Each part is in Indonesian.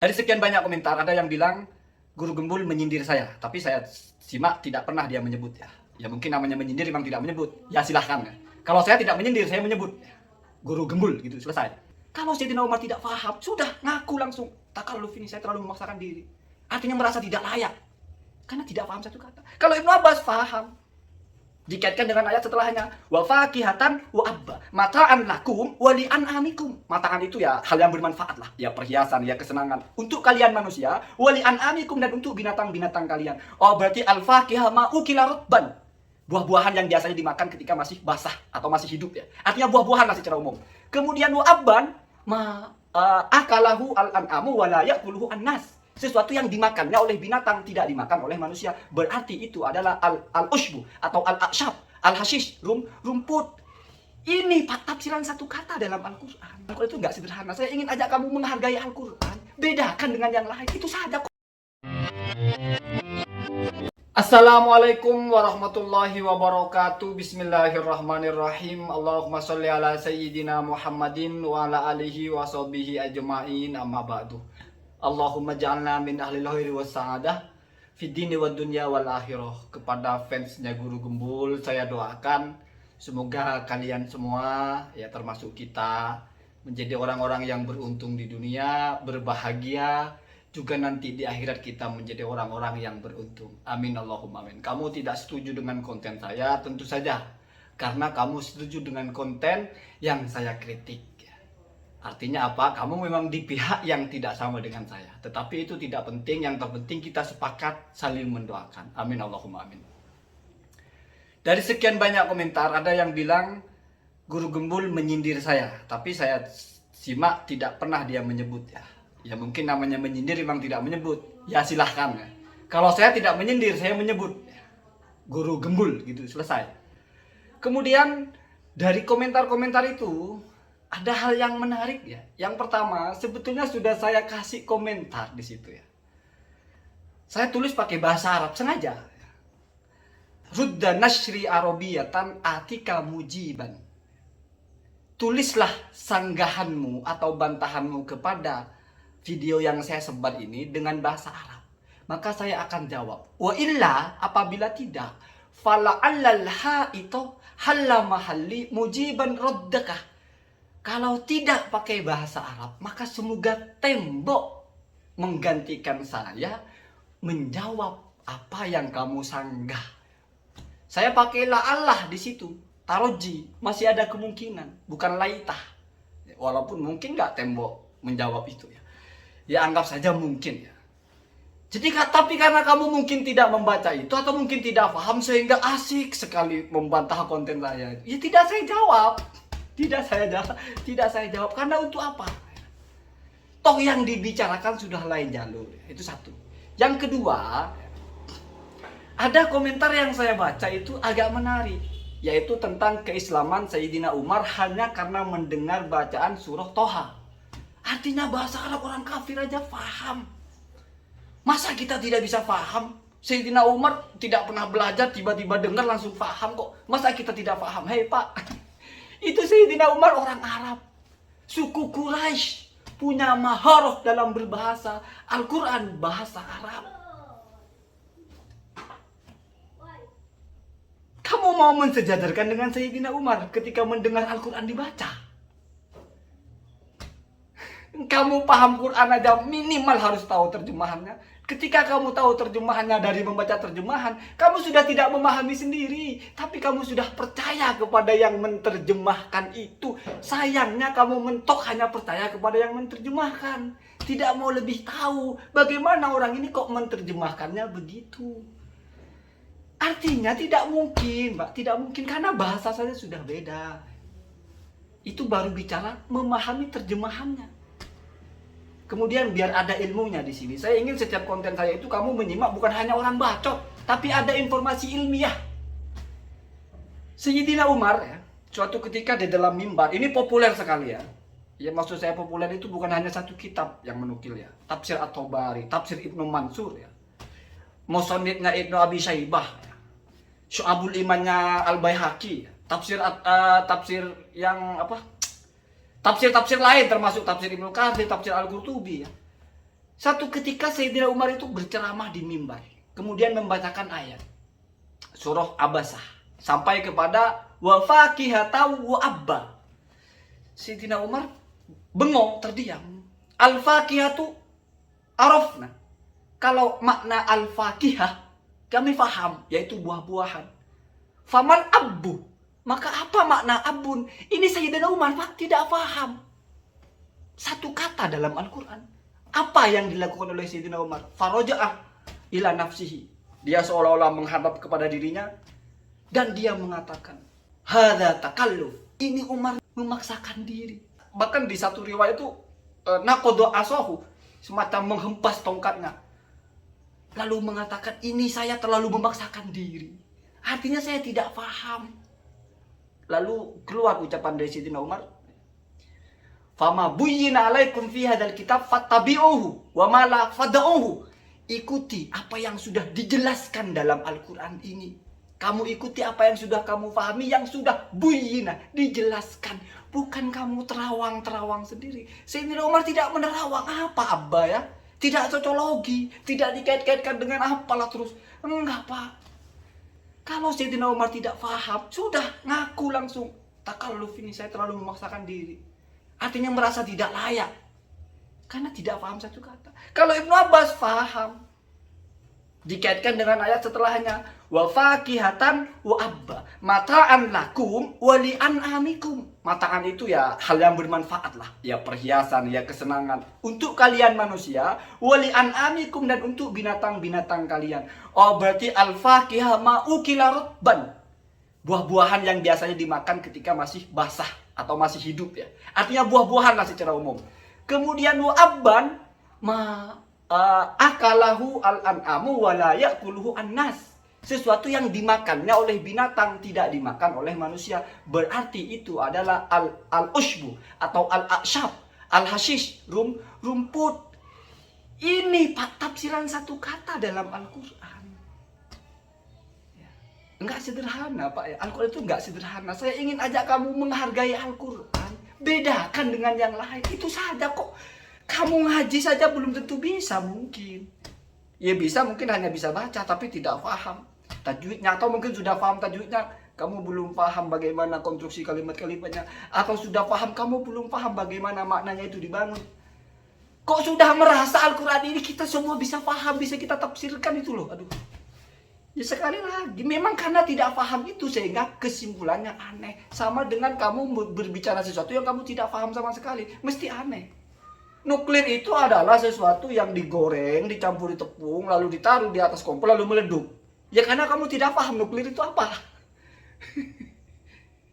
Dari sekian banyak komentar, ada yang bilang Guru Gembul menyindir saya, tapi saya simak tidak pernah dia menyebut ya. Ya mungkin namanya menyindir memang tidak menyebut. Ya silahkan ya. Kalau saya tidak menyindir, saya menyebut Guru Gembul gitu, selesai. Kalau Sayyidina Umar tidak paham, sudah ngaku langsung. Takalluf ini saya terlalu memaksakan diri. Artinya merasa tidak layak. Karena tidak paham satu kata. Kalau Ibnu Abbas paham, dikaitkan dengan ayat setelahnya, wa fakihatan wa abba mata'an lakum wa li'an'amikum. Mata'an itu ya hal yang bermanfaat lah, ya perhiasan, ya kesenangan untuk kalian manusia, wa li'an'amikum dan untuk binatang-binatang kalian. Oh berarti al-fakihah ma'ukila rutban, buah-buahan yang biasanya dimakan ketika masih basah atau masih hidup ya. Artinya buah-buahan lah secara umum. Kemudian wa abban akalahu al-an'amu wa la ya'kuluhu an-nas. Sesuatu yang dimakannya oleh binatang, tidak dimakan oleh manusia. Berarti itu adalah al-ushbu atau al-akshab, al-hashish, rumput. Ini tafsiran satu kata dalam Al-Quran. Al-Quran itu nggak sederhana. Saya ingin ajak kamu menghargai Al-Quran. Bedakan dengan yang lain. Itu saja. Assalamualaikum warahmatullahi wabarakatuh. Bismillahirrahmanirrahim. Allahumma sholli ala sayyidina Muhammadin wa ala alihi wa sahbihi ajma'in, amma ba'du. Allahumma ja'alna min ahlil khairi was sa'adah fid dini wad dunya wal akhirah. Kepada fansnya Guru Gembul, saya doakan semoga kalian semua, ya termasuk kita, menjadi orang-orang yang beruntung di dunia, berbahagia, juga nanti di akhirat kita menjadi orang-orang yang beruntung. Amin Allahumma amin. Kamu tidak setuju dengan konten saya, tentu saja karena kamu setuju dengan konten yang saya kritik. Artinya apa? Kamu memang di pihak yang tidak sama dengan saya. Tetapi itu tidak penting. Yang terpenting kita sepakat saling mendoakan. Amin Allahumma amin. Dari sekian banyak komentar, ada yang bilang Guru Gembul menyindir saya, tapi saya simak tidak pernah dia menyebut ya. Ya mungkin namanya menyindir memang tidak menyebut. Ya silahkan ya. Kalau saya tidak menyindir, saya menyebut Guru Gembul gitu, selesai. Kemudian dari komentar-komentar itu ada hal yang menarik ya. Yang pertama, sebetulnya sudah saya kasih komentar di situ ya. Saya tulis pakai bahasa Arab sengaja. Rudda nashri arabiyatan atika mujiban. Tulislah sanggahanmu atau bantahanmu kepada video yang saya sebar ini dengan bahasa Arab. Maka saya akan jawab. Wa illa, apabila tidak, fala'allal ha'ito halla mahalli mujiban raddakah. Kalau tidak pakai bahasa Arab, maka semoga tembok menggantikan saya menjawab apa yang kamu sanggah. Saya pakai la'allah di situ, taroji, masih ada kemungkinan, bukan laitah. Walaupun mungkin nggak tembok menjawab itu ya. Ya anggap saja mungkin ya. Jadi tapi karena kamu mungkin tidak membaca itu atau mungkin tidak paham sehingga asik sekali membantah konten saya. Ya tidak saya jawab. Tidak saya jawab karena untuk apa? Toh yang dibicarakan sudah lain jalur. Itu satu. Yang kedua, ada komentar yang saya baca itu agak menarik, yaitu tentang keislaman Sayyidina Umar hanya karena mendengar bacaan surah Toha. Artinya bahasa Arab orang kafir aja paham. Masa kita tidak bisa paham? Sayyidina Umar tidak pernah belajar, tiba-tiba dengar langsung paham kok. Masa kita tidak paham? Hei Pak, itu Sayyidina Umar orang Arab, suku Quraisy, punya maharah dalam berbahasa. Al-Quran bahasa Arab. Kamu mau mensejajarkan dengan Sayyidina Umar ketika mendengar Al-Quran dibaca? Kamu paham Quran aja minimal harus tahu terjemahannya. Ketika kamu tahu terjemahannya dari membaca terjemahan, kamu sudah tidak memahami sendiri, tapi kamu sudah percaya kepada yang menerjemahkan itu. Sayangnya kamu mentok hanya percaya kepada yang menerjemahkan, tidak mau lebih tahu bagaimana orang ini kok menerjemahkannya begitu. Artinya tidak mungkin, Mbak, tidak mungkin karena bahasa saja sudah beda. Itu baru bicara memahami terjemahannya. Kemudian biar ada ilmunya di sini. Saya ingin setiap konten saya itu kamu menyimak bukan hanya orang bacot, tapi ada informasi ilmiah. Sayyidina Umar ya, suatu ketika di dalam mimbar, ini populer sekali ya. Ya maksud saya populer itu bukan hanya satu kitab yang menukil ya. Tafsir At-Tabari, Tafsir Ibnu Mansur ya. Musannifnya Ibnu Abi Syaibah ya. Syu'abul Imannya Al-Baihaqi ya. Tafsir yang apa? Tafsir-tafsir lain termasuk tafsir Ibnu Katsir, tafsir Al-Qurtubi ya. Satu ketika Sayyidina Umar itu berceramah di mimbar, kemudian membacakan ayat surah Abasah sampai kepada wa fakihatan wa abba. Sayyidina Umar bengong, terdiam. Al-fakihatu arafna. Kalau makna al-fakihah kami faham, yaitu buah-buahan. Faman abbu, maka apa makna abun? Ini Sayyidina Umar tidak faham satu kata dalam Al-Quran. Apa yang dilakukan oleh Sayyidina Umar? Faraja'ah ila nafsihi. Dia seolah-olah menghadap kepada dirinya dan dia mengatakan, hadza takalluf. Ini Umar memaksakan diri. Bahkan di satu riwayat itu naqadha asahu, semacam menghempas tongkatnya. Lalu mengatakan, ini saya terlalu memaksakan diri. Artinya saya tidak paham. Lalu keluar ucapan dari Sayyidina Umar, fama buyyina alaikum fi hadzal kitab fattabi'uhu wa ma la fad'uhu. Ikuti apa yang sudah dijelaskan dalam Al-Quran ini. Kamu ikuti apa yang sudah kamu pahami, yang sudah buyyina, dijelaskan. Bukan kamu terawang-terawang sendiri. Sayyidina Umar tidak menerawang apa Abba ya. Tidak cocologi, tidak dikait-kaitkan dengan apalah terus. Enggak Pak. Kalau Sayyidina Umar tidak paham, sudah ngaku langsung. Takalluf ini, saya terlalu memaksakan diri. Artinya merasa tidak layak. Karena tidak paham satu kata. Kalau Ibnu Abbas paham. Dikaitkan dengan ayat setelahnya. Wa fakihatan wa abba. Mata'an lakum wa li'an'amikum. Mata'an itu ya hal yang bermanfaat lah. Ya perhiasan, ya kesenangan. Untuk kalian manusia. Wa li'an'amikum, dan untuk binatang-binatang kalian. Oh berarti al-fakihah ma'ukila rutban. Buah-buahan yang biasanya dimakan ketika masih basah atau masih hidup ya. Artinya buah-buahan lah secara umum. Kemudian wa'abban akalahu al-an'amu wa la ya'kuluhu an-nas. Sesuatu yang dimakannya oleh binatang, tidak dimakan oleh manusia. Berarti itu adalah al-ushbu atau al-akshab, al-hashish, rumput. Ini Pak tafsiran satu kata dalam Al-Quran. Enggak sederhana Pak ya. Al-Quran itu enggak sederhana. Saya ingin ajak kamu menghargai Al-Quran. Bedakan dengan yang lain. Itu saja kok. Kamu ngaji saja belum tentu bisa mungkin. Ya bisa, mungkin hanya bisa baca tapi tidak paham tajwidnya. Atau mungkin sudah paham tajwidnya, kamu belum paham bagaimana konstruksi kalimat-kalimatnya. Atau sudah paham, kamu belum paham bagaimana maknanya itu dibangun. Kok sudah merasa Al-Quran ini kita semua bisa paham, bisa kita tafsirkan itu loh. Aduh. Ya sekali lagi, memang karena tidak paham itu sehingga kesimpulannya aneh. Sama dengan kamu berbicara sesuatu yang kamu tidak paham sama sekali, mesti aneh. Nuklir itu adalah sesuatu yang digoreng, dicampuri tepung, lalu ditaruh di atas kompor, lalu meleduk. Ya karena kamu tidak paham nuklir itu apa.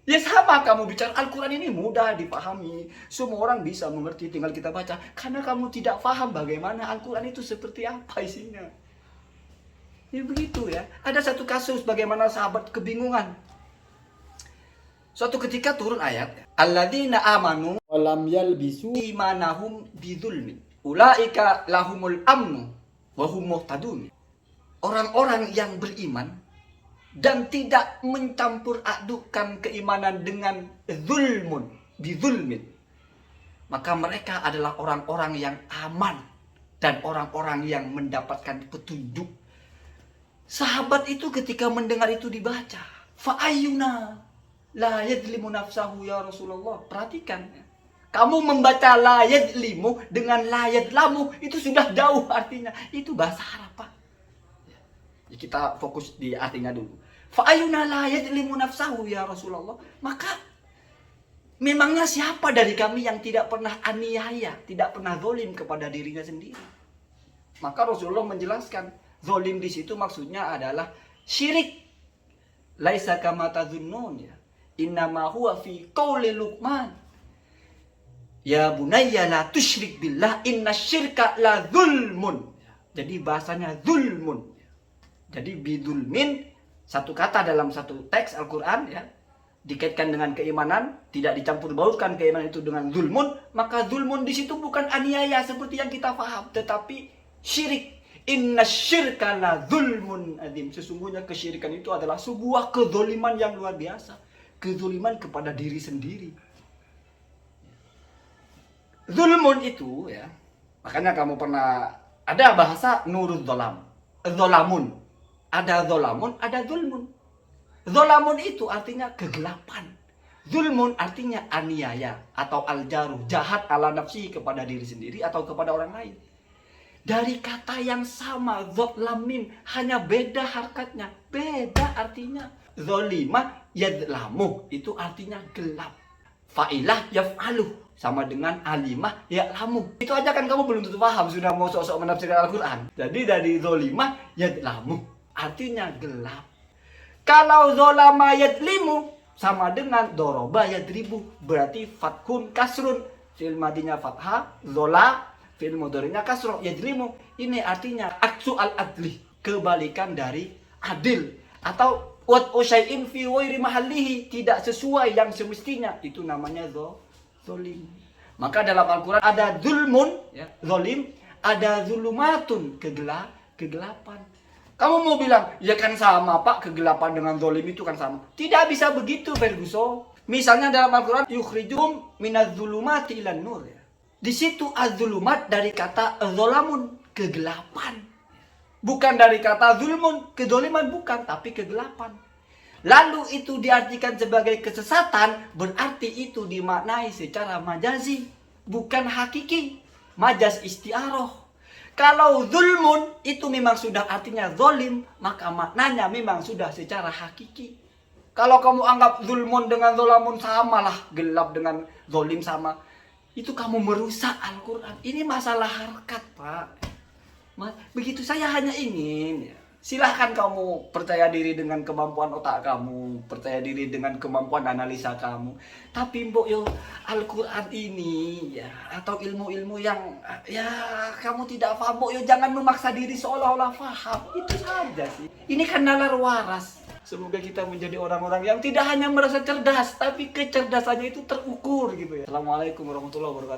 Ya sama, kamu bicara Al-Quran ini mudah dipahami. Semua orang bisa mengerti, tinggal kita baca. Karena kamu tidak paham bagaimana Al-Quran itu seperti apa isinya. Ya begitu ya. Ada satu kasus bagaimana sahabat kebingungan. Suatu ketika turun ayat, alladzina amanu wa lam yalbisu imanahum bidzulmin ulaika lahumul amnu wa hum muhtadun. Orang-orang yang beriman dan tidak mencampur adukan keimanan dengan zulmun, bidzulmin, maka mereka adalah orang-orang yang aman dan orang-orang yang mendapatkan petunjuk. Sahabat itu ketika mendengar itu dibaca, fa'ayyuna la yadlimu nafsahu ya Rasulullah. Perhatikan, kamu membaca la yadlimu dengan la yadlamu, itu sudah jauh artinya. Itu bahasa Arab Pak. Ya, kita fokus di artinya dulu. Fa'ayyuna la yadlimu nafsahu ya Rasulullah. Maka memangnya siapa dari kami yang tidak pernah aniaya, tidak pernah zalim kepada dirinya sendiri? Maka Rasulullah menjelaskan, zalim di situ maksudnya adalah syirik. Laisa kama tazunnun ya. Innama huwa fi qauli Luqman. Ya bunayya la tusyrik billah innasyirka la zulmun. Jadi bahasanya zulmun. Jadi bidzulmin, satu kata dalam satu teks Al-Quran ya, dikaitkan dengan keimanan, tidak dicampur baurkan keimanan itu dengan zulmun, maka zulmun di situ bukan aniaya seperti yang kita paham, tetapi syirik. Inna syirka la zulmun adzim. Sesungguhnya kesyirikan itu adalah sebuah kezoliman yang luar biasa. Kezoliman kepada diri sendiri. Zulmun itu ya, Makanya kamu pernah ada bahasa nurul dolam, dolamun. Ada dolamun, ada zulmun. Dolamun itu artinya kegelapan. Zulmun artinya aniaya atau aljaru, jahat ala nafsi kepada diri sendiri atau kepada orang lain. Dari kata yang sama, zolamin, hanya beda harkatnya, beda artinya. Zolimah yadlamu, itu artinya gelap. Fa'ilah yaf'aluh, sama dengan alimah ya'lamu. Itu aja kan kamu belum tentu paham, sudah mau sok-sok menafsirkan Al-Quran. Jadi dari zolimah yadlamu, artinya gelap. Kalau zolama yadlimu, sama dengan doroba yadribu, berarti fathun kasrun. Fi'il madinya fathah, zola, fi'il mudhari'nya kasroh, yadlimu. Ini artinya aksu al-adli, kebalikan dari adil. Atau wat usyai'in fi ghairi mahallihi, tidak sesuai yang semestinya, itu namanya zolim. Maka dalam Al-Quran ada zulmun, ya, zolim, ada zulumatun, kegelapan. Kamu mau bilang, ya kan sama Pak, kegelapan dengan zolim itu kan sama. Tidak bisa begitu, Ferguson. Misalnya dalam Al-Quran, yukhrijum minaz zulumati ilan nur. Ya. Di situ az-zulumat dari kata zolamun, kegelapan. Bukan dari kata zulmun, kedoliman bukan, tapi kegelapan. Lalu itu diartikan sebagai kesesatan, berarti itu dimaknai secara majazi, bukan hakiki. Majaz isti'aroh. Kalau zulmun itu memang sudah artinya zolim, maka maknanya memang sudah secara hakiki. Kalau kamu anggap zulmun dengan zolamun samalah, gelap dengan zolim sama, itu kamu merusak Al-Quran. Ini masalah harkat, Pak. Begitu saya hanya ingin, ya, silahkan kamu percaya diri dengan kemampuan otak kamu, percaya diri dengan kemampuan analisa kamu. Tapi mbok yo Al-Quran ini ya, atau ilmu-ilmu yang ya kamu tidak paham, mbok yo jangan memaksa diri seolah-olah paham. Itu saja sih. Ini kan nalar waras. Semoga kita menjadi orang-orang yang tidak hanya merasa cerdas, tapi kecerdasannya itu terukur gitu ya. Assalamualaikum warahmatullahi wabarakatuh.